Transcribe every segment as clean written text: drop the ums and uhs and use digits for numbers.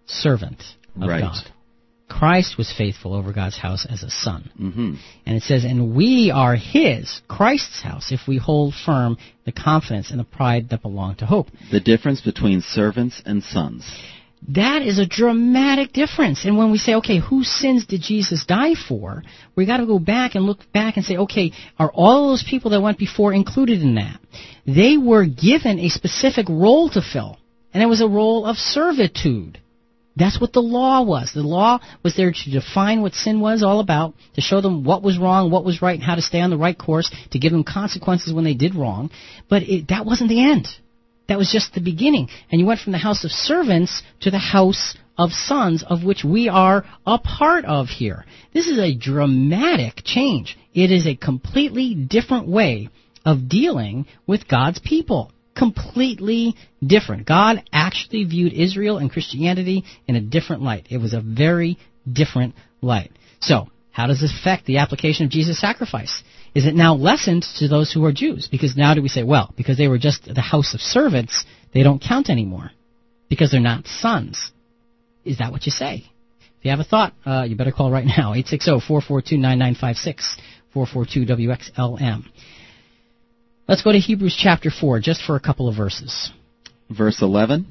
servant of God. Christ was faithful over God's house as a son. Mm-hmm. And it says, and we are his, Christ's house, if we hold firm the confidence and the pride that belong to hope. The difference between servants and sons. That is a dramatic difference. And when we say, okay, whose sins did Jesus die for, we got to go back and look back and say, okay, are all those people that went before included in that? They were given a specific role to fill, and it was a role of servitude. That's what the law was. The law was there to define what sin was all about, to show them what was wrong, what was right, and how to stay on the right course, to give them consequences when they did wrong. But that wasn't the end. That was just the beginning. And you went from the house of servants to the house of sons, of which we are a part of here. This is a dramatic change. It is a completely different way of dealing with God's people. Completely different. God actually viewed Israel and Christianity in a different light. It was a very different light. So, how does this affect the application of Jesus' sacrifice? Is it now lessened to those who are Jews? Because now do we say, well, because they were just the house of servants, they don't count anymore because they're not sons. Is that what you say? If you have a thought, you better call right now, 860-442-9956, 442-WXLM. Let's go to Hebrews chapter 4, just for a couple of verses. Verse 11,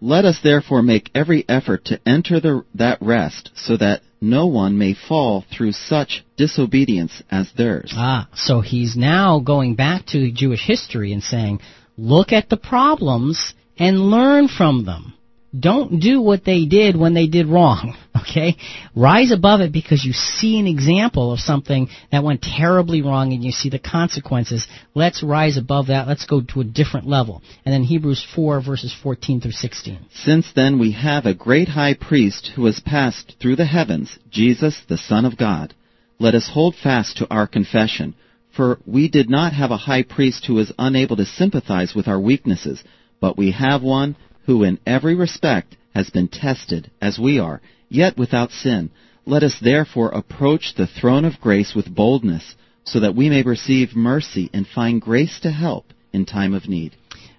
let us therefore make every effort to enter that rest, so that no one may fall through such disobedience as theirs. So he's now going back to Jewish history and saying, look at the problems and learn from them. Don't do what they did when they did wrong, okay? Rise above it because you see an example of something that went terribly wrong and you see the consequences. Let's rise above that. Let's go to a different level. And then Hebrews 4, verses 14 through 16. Since then we have a great high priest who has passed through the heavens, Jesus, the Son of God. Let us hold fast to our confession, for we did not have a high priest who was unable to sympathize with our weaknesses, but we have one who in every respect has been tested as we are, yet without sin. Let us therefore approach the throne of grace with boldness, so that we may receive mercy and find grace to help in time of need.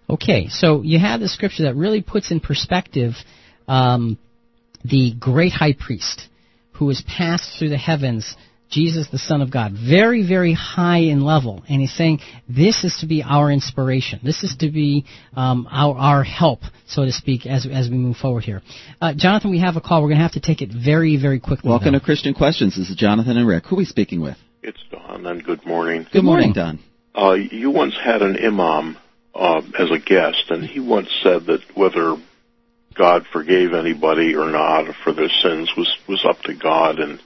Okay, so you have the scripture that really puts in perspective the great high priest who has passed through the heavens, Jesus, the Son of God, very, very high in level. And he's saying this is to be our inspiration. This is to be our help, so to speak, as we move forward here. Jonathan, we have a call. We're going to have to take it very, very quickly. Welcome to Christian Questions. This is Jonathan and Rick. Who are we speaking with? It's Don, and good morning. Good morning, Don. You once had an imam as a guest, and he once said that whether God forgave anybody or not for their sins was up to God, and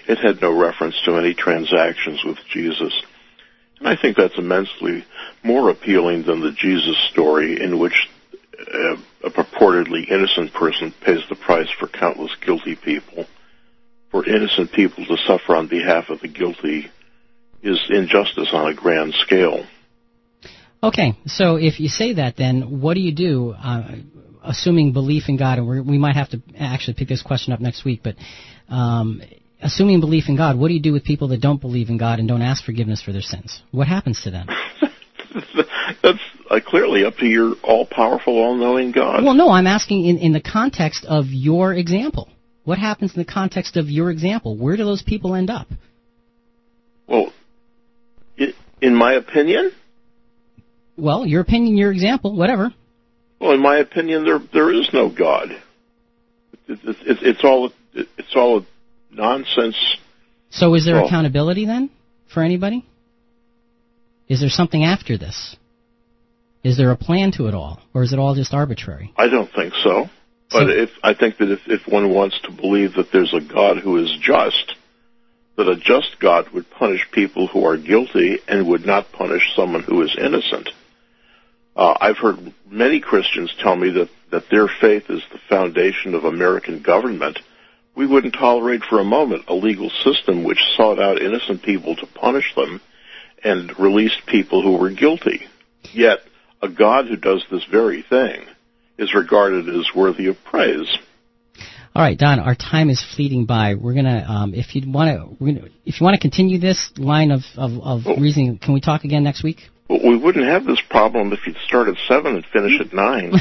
it had no reference to any transactions with Jesus. And I think that's immensely more appealing than the Jesus story in which a purportedly innocent person pays the price for countless guilty people. For innocent people to suffer on behalf of the guilty is injustice on a grand scale. Okay, so if you say that, then what do you do, assuming belief in God, and we might have to actually pick this question up next week, but assuming belief in God, what do you do with people that don't believe in God and don't ask forgiveness for their sins? What happens to them? That's clearly up to your all-powerful, all-knowing God. Well, no, I'm asking in the context of your example. What happens in the context of your example? Where do those people end up? Well, in my opinion? Well, your opinion, your example, whatever. Well, in my opinion, there is no God. It's all nonsense. So is there accountability then for anybody? Is there something after this? Is there a plan to it all? Or is it all just arbitrary? I don't think so. But I think that if one wants to believe that there's a God who is just, that a just God would punish people who are guilty and would not punish someone who is innocent. I've heard many Christians tell me that their faith is the foundation of American government. We wouldn't tolerate for a moment a legal system which sought out innocent people to punish them and released people who were guilty. Yet, a God who does this very thing is regarded as worthy of praise. All right, Don, our time is fleeting by. We're gonna, if you want to continue this line of reasoning, can we talk again next week? Well, we wouldn't have this problem if you'd start at 7 and finish at 9.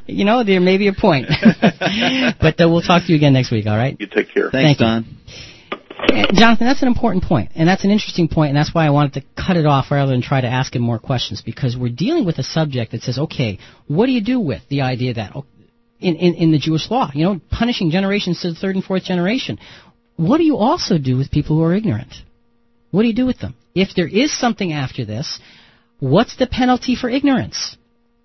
There may be a point. But we'll talk to you again next week, all right? You take care. Thanks, Don. Jonathan, that's an important point, and that's an interesting point, and that's why I wanted to cut it off rather than try to ask him more questions, because we're dealing with a subject that says, okay, what do you do with the idea that in the Jewish law, punishing generations to the third and fourth generation? What do you also do with people who are ignorant? What do you do with them? If there is something after this, what's the penalty for ignorance?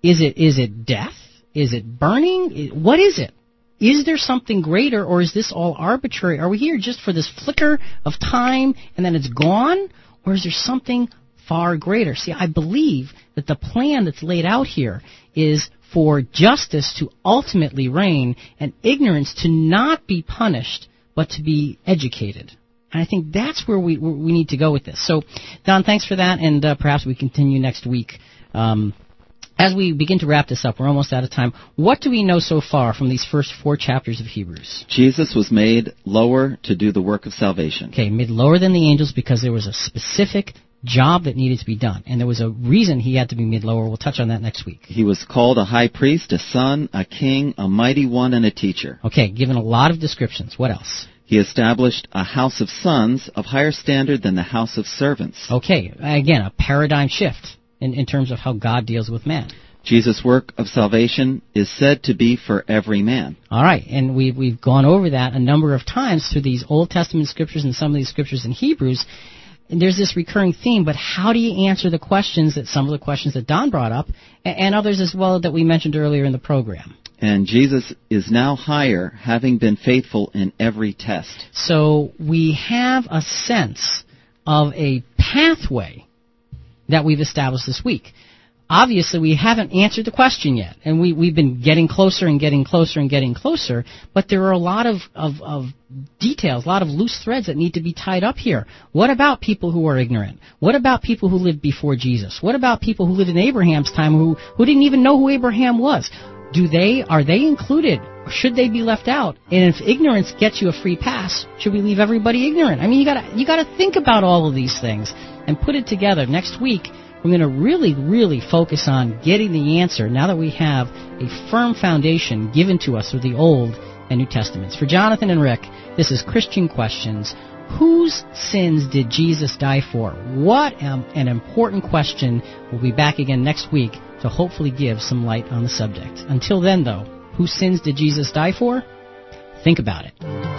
Is it death? Is it burning? What is it? Is there something greater, or is this all arbitrary? Are we here just for this flicker of time and then it's gone? Or is there something far greater? See, I believe that the plan that's laid out here is for justice to ultimately reign and ignorance to not be punished, but to be educated. And I think that's where we need to go with this. So, Don, thanks for that, and perhaps we continue next week. As we begin to wrap this up, we're almost out of time. What do we know so far from these first 4 chapters of Hebrews? Jesus was made lower to do the work of salvation. Okay, made lower than the angels because there was a specific job that needed to be done, and there was a reason he had to be made lower. We'll touch on that next week. He was called a high priest, a son, a king, a mighty one, and a teacher. Okay, given a lot of descriptions. What else? He established a house of sons of higher standard than the house of servants. Okay, again, a paradigm shift in terms of how God deals with man. Jesus' work of salvation is said to be for every man. All right, and we've gone over that a number of times through these Old Testament scriptures and some of these scriptures in Hebrews. And there's this recurring theme, but how do you answer the questions some of the questions that Don brought up, and others as well that we mentioned earlier in the program? And Jesus is now higher, having been faithful in every test. So we have a sense of a pathway that we've established this week. Obviously, we haven't answered the question yet, and we've been getting closer and getting closer and getting closer, but there are a lot of details, a lot of loose threads that need to be tied up here. What about people who are ignorant? What about people who lived before Jesus? What about people who lived in Abraham's time who didn't even know who Abraham was? Are they included, or should they be left out? And if ignorance gets you a free pass, should we leave everybody ignorant? I mean, you gotta think about all of these things and put it together. Next week, we're going to really, really focus on getting the answer now that we have a firm foundation given to us through the Old and New Testaments. For Jonathan and Rick, this is Christian Questions. Whose sins did Jesus die for? What an important question. We'll be back again next week to hopefully give some light on the subject. Until then, though, whose sins did Jesus die for? Think about it.